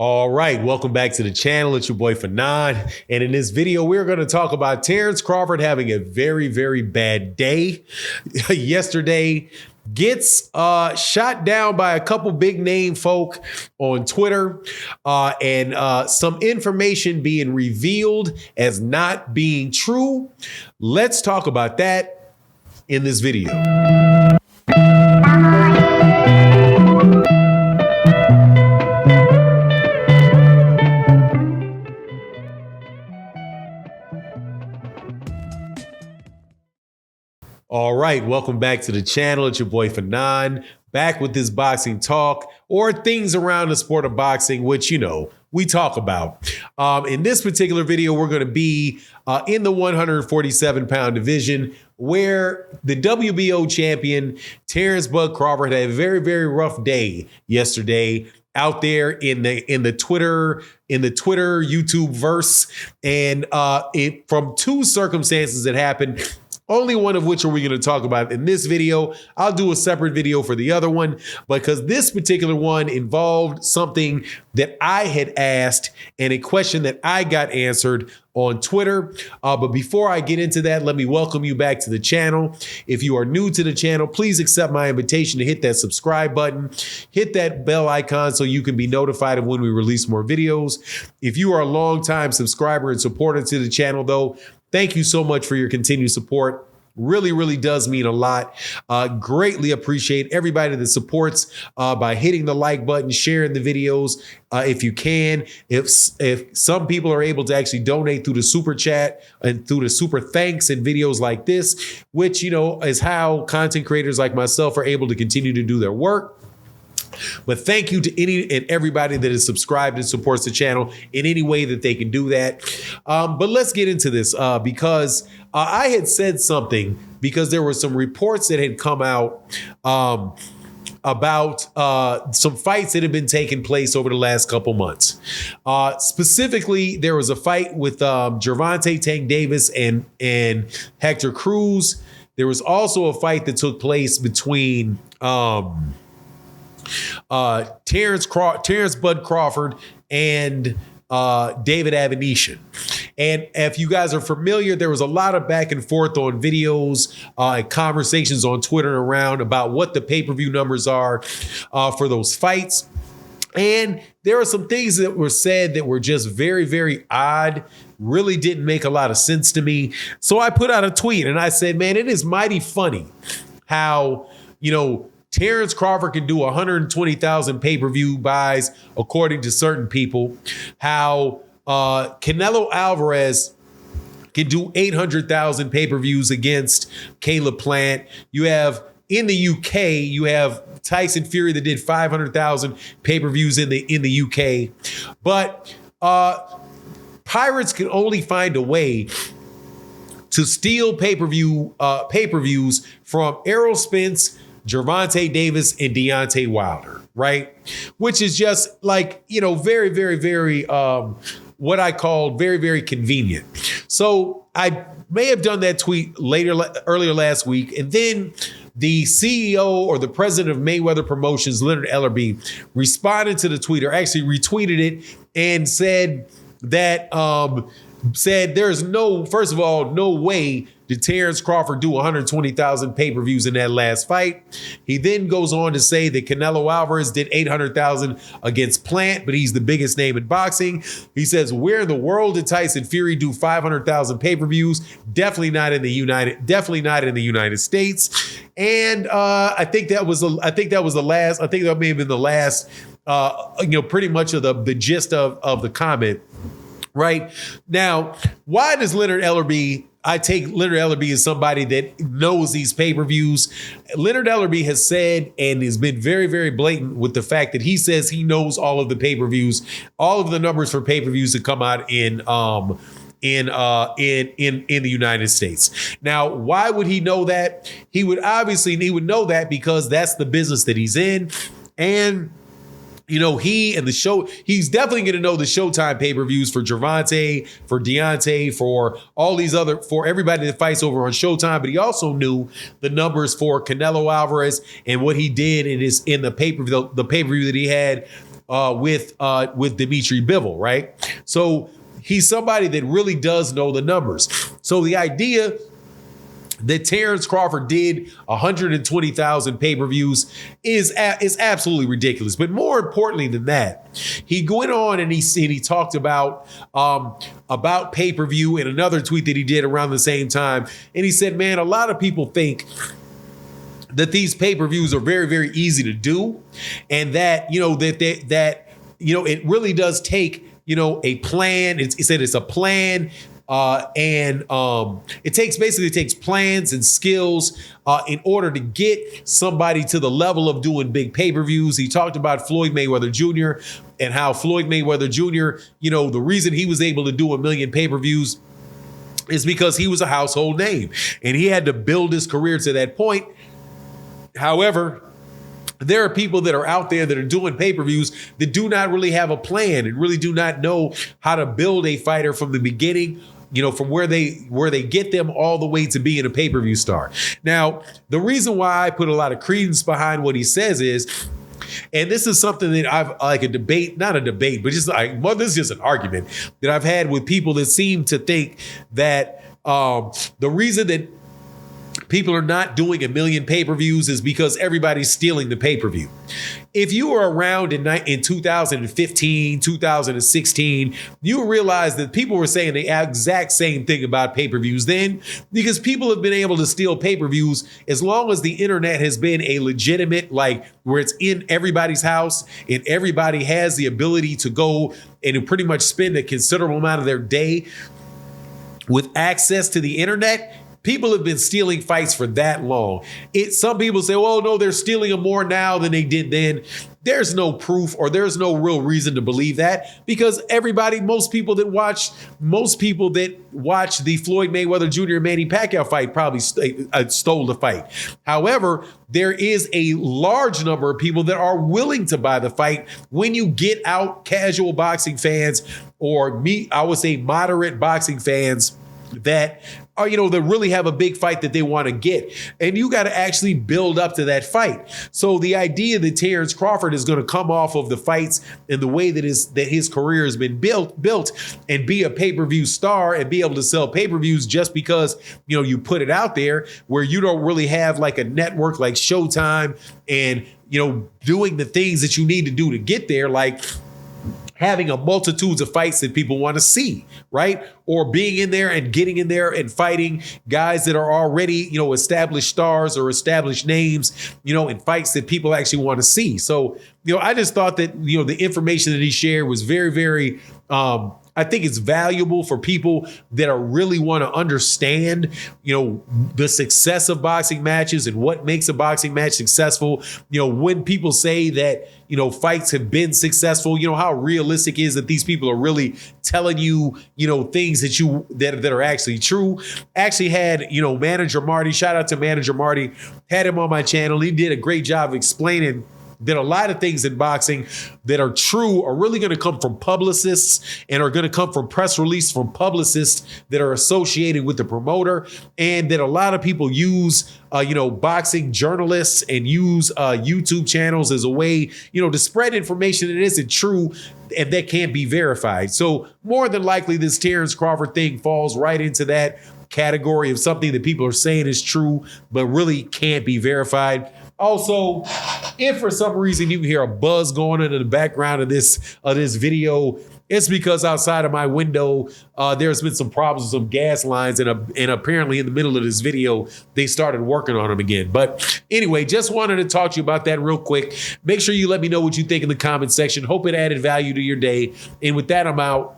All right, welcome back to the channel. It's your boy Fanon. And in this video, we're going to talk about Terence Crawford having a very, very bad day. Yesterday, gets shot down by a couple big name folk on Twitter, and some information being revealed as not being true. Let's talk about that in this video. All right, welcome back to the channel. It's your boy Fanon, back with this boxing talk or things around the sport of boxing, which, you know, we talk about. In this particular video, we're going to be in the 147-pound division, where the WBO champion, Terence Bud Crawford, had a very, very rough day yesterday out there in the Twitter YouTube verse, and from two circumstances that happened. Only one of which are we going to talk about in this video. I'll do a separate video for the other one, because this particular one involved something that I had asked and a question that I got answered on Twitter. But before I get into that, let me welcome you back to the channel. If you are new to the channel, please accept my invitation to hit that subscribe button, hit that bell icon so you can be notified of when we release more videos. If you are a longtime subscriber and supporter to the channel, though, thank you so much for your continued support. Really, really does mean a lot. Greatly appreciate everybody that supports by hitting the like button, sharing the videos if you can. If some people are able to actually donate through the super chat and through the super thanks and videos like this, which, you know, is how content creators like myself are able to continue to do their work. But thank you to any and everybody that is subscribed and supports the channel in any way that they can do that. But let's get into this because I had said something, because there were some reports that had come out about some fights that have been taking place over the last couple months. Specifically, there was a fight with Gervonta Tank Davis and Hector Cruz. There was also a fight that took place between Terence Bud Crawford and David Avanesyan. And if you guys are familiar, there was a lot of back and forth on videos and conversations on Twitter and around about what the pay-per-view numbers are for those fights. And there are some things that were said that were just very, very odd, really didn't make a lot of sense to me. So I put out a tweet and I said, man, it is mighty funny how, you know, Terence Crawford can do 120,000 pay-per-view buys, according to certain people. How Canelo Alvarez can do 800,000 pay-per-views against Caleb Plant. You have, in the UK, you have Tyson Fury that did 500,000 pay-per-views in the UK. But pirates can only find a way to steal pay-per-views from Errol Spence, Gervonta Davis, and Deontay Wilder, right? Which is just like, you know, very, very, very, what I call very, very convenient. So I may have done that tweet earlier last week. And then the CEO or the president of Mayweather Promotions, Leonard Ellerbe, responded to the tweet, or actually retweeted it, and said that, there's no, first of all, no way did Terence Crawford do 120,000 pay-per-views in that last fight. He then goes on to say that Canelo Alvarez did 800,000 against Plant, but he's the biggest name in boxing. He says, where in the world did Tyson Fury do 500,000 pay-per-views? Definitely not in the United States. And I think that may have been the last, pretty much of the gist of the comment. Right now, why does Leonard Ellerbe? I take Leonard Ellerbe as somebody that knows these pay-per-views. Leonard Ellerbe has said and has been very, very blatant with the fact that he says he knows all of the pay-per-views, all of the numbers for pay-per-views that come out in the United States. Now, why would he know that? He would know that because that's the business that he's in. And you know, he's definitely going to know the Showtime pay-per-views for Gervonta, for Deontay, for all these other, for everybody that fights over on Showtime. But he also knew the numbers for Canelo Alvarez and what he did in the pay-per-view that he had with Dimitri Bivol, right? So he's somebody that really does know the numbers. So the idea that Terence Crawford did 120,000 pay-per-views is absolutely ridiculous. But more importantly than that, he went on and he talked about pay-per-view in another tweet that he did around the same time. And he said, man, a lot of people think that these pay-per-views are very, very easy to do, and that, it really does take, a plan. He said it's a plan. It takes plans and skills in order to get somebody to the level of doing big pay-per-views. He talked about Floyd Mayweather Jr. and how Floyd Mayweather Jr., the reason he was able to do 1 million pay-per-views is because he was a household name and he had to build his career to that point. However, there are people that are out there that are doing pay-per-views that do not really have a plan and really do not know how to build a fighter from the beginning, from where they get them all the way to being a pay-per-view star. Now, the reason why I put a lot of credence behind what he says is, and this is something that I've this is just an argument that I've had with people that seem to think that the reason that people are not doing 1 million pay-per-views is because everybody's stealing the pay-per-view. If you were around in 2015, 2016, you realize that people were saying the exact same thing about pay-per-views then, because people have been able to steal pay-per-views as long as the internet has been a legitimate, where it's in everybody's house and everybody has the ability to go and to pretty much spend a considerable amount of their day with access to the internet. People have been stealing fights for that long. Some people say, well, no, they're stealing them more now than they did then. There's no proof or there's no real reason to believe that, because most people that watch the Floyd Mayweather Jr. Manny Pacquiao fight probably stole the fight. However, there is a large number of people that are willing to buy the fight when you get out casual boxing fans, or I would say moderate boxing fans that are, that really have a big fight that they want to get. And you got to actually build up to that fight. So the idea that Terence Crawford is going to come off of the fights and the way that his career has been built and be a pay-per-view star and be able to sell pay-per-views just because, you put it out there, where you don't really have like a network like Showtime and, doing the things that you need to do to get there, like having a multitudes of fights that people want to see, right? Or being in there and getting in there and fighting guys that are already, established stars or established names, in fights that people actually want to see. So, I just thought that, the information that he shared was very, very, I think it's valuable for people that are really want to understand, the success of boxing matches and what makes a boxing match successful. When people say that, fights have been successful, how realistic is that these people are really telling you, things that are actually true. Actually had, Manager Marty, shout out to Manager Marty, had him on my channel. He did a great job of explaining that a lot of things in boxing that are true are really going to come from publicists and are going to come from press release from publicists that are associated with the promoter, and that a lot of people use, boxing journalists and use YouTube channels as a way, to spread information that isn't true and that can't be verified. So more than likely, this Terence Crawford thing falls right into that category of something that people are saying is true, but really can't be verified. Also, if for some reason you hear a buzz going on in the background of this video, it's because outside of my window, there's been some problems with some gas lines, and apparently in the middle of this video, they started working on them again. But anyway, just wanted to talk to you about that real quick. Make sure you let me know what you think in the comment section. Hope it added value to your day. And with that, I'm out.